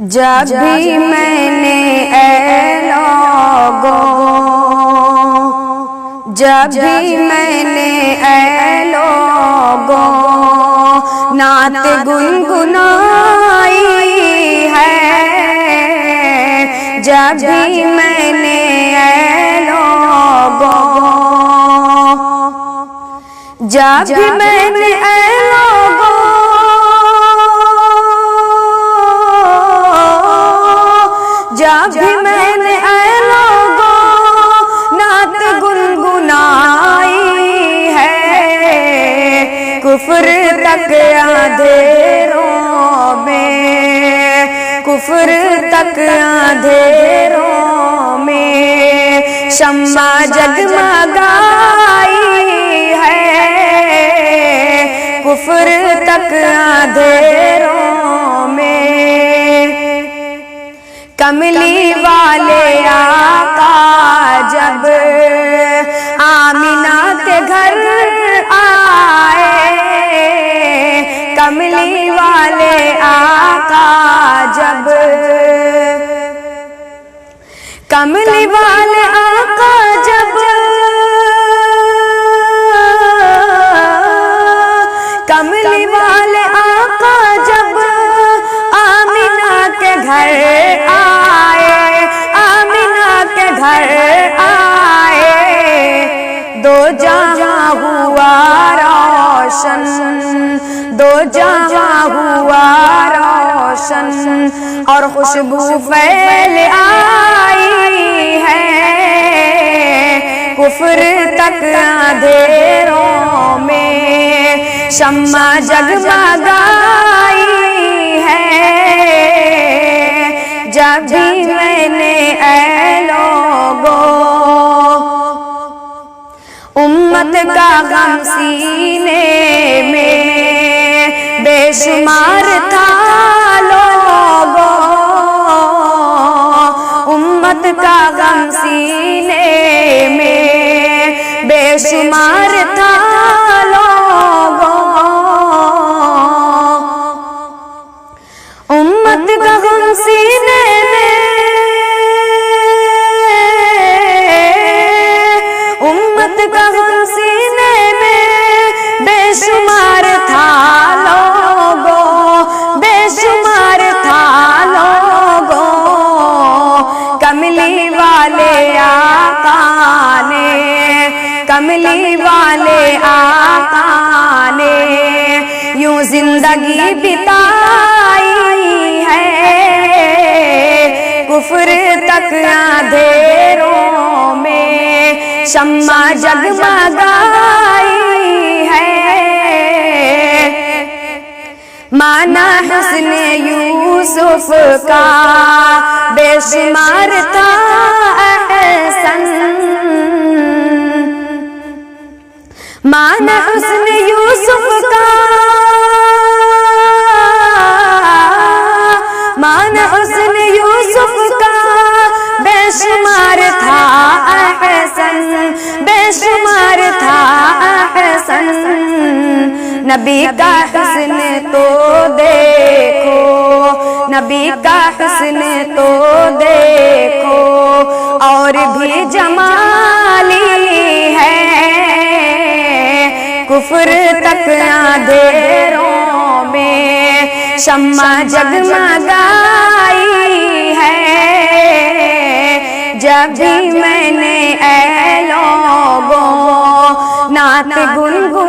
جب بھی میں نے اے لوگوں، جب بھی میں نے اے لوگوں نعت گنگنائی ہے، جب بھی میں نے اے لوگوں، جب بھی میں نے اے لوگوں جب بھی میں نے اے لوگوں نعت گنگنائی ہے، کفر تک اندھیروں میں، کفر تک اندھیروں میں شمع جگمگائی ہے، کفر تک اندھیروں میں کملی والے آقا جب آمینہ کے گھر آئے، کملی والے آقا جب، کملی والے آقا جب، کملی والے آقا جب آمینہ کے گھر آئے، آمینہ کے گھر آئے، دو جہاں ہوا روشن، دو جہاں ہوا روشن اور خوشبو پھیل آئی ہے، کفر تک اندھیروں میں شمع جگمگائی ہے، جب بھی میں نے اے لوگوں امت کا غم سینے میں بے شمار تھا لوگوں، امت کا غم سینے میں بے شمار تھا لوگوں، امت کا غم سینے میں، امت کا غم سینے میں بے شمار تھا لوگوں، بے شمار تھا لوگوں، کملی والے آقا نے، کملی والے آقا نے یوں زندگی بتائی ہے، کفر تک اندھیروں میں شمع جگمگائی ہے، مانا حسن یوسف کا بے شمار تھا احسن، مانا حسن یوسف کا، مانا حسن یوسف کا بے شمار تھا احسن، بے شمار تھا احسن، نبی کا حسن تو دیکھو، نبی کا حسن تو دیکھو اور بھی جمالی ہے، کفر تک اندھیروں میں شمع جگمگائی ہے، جب بھی میں نے اے لوگوں نعت گنگنائی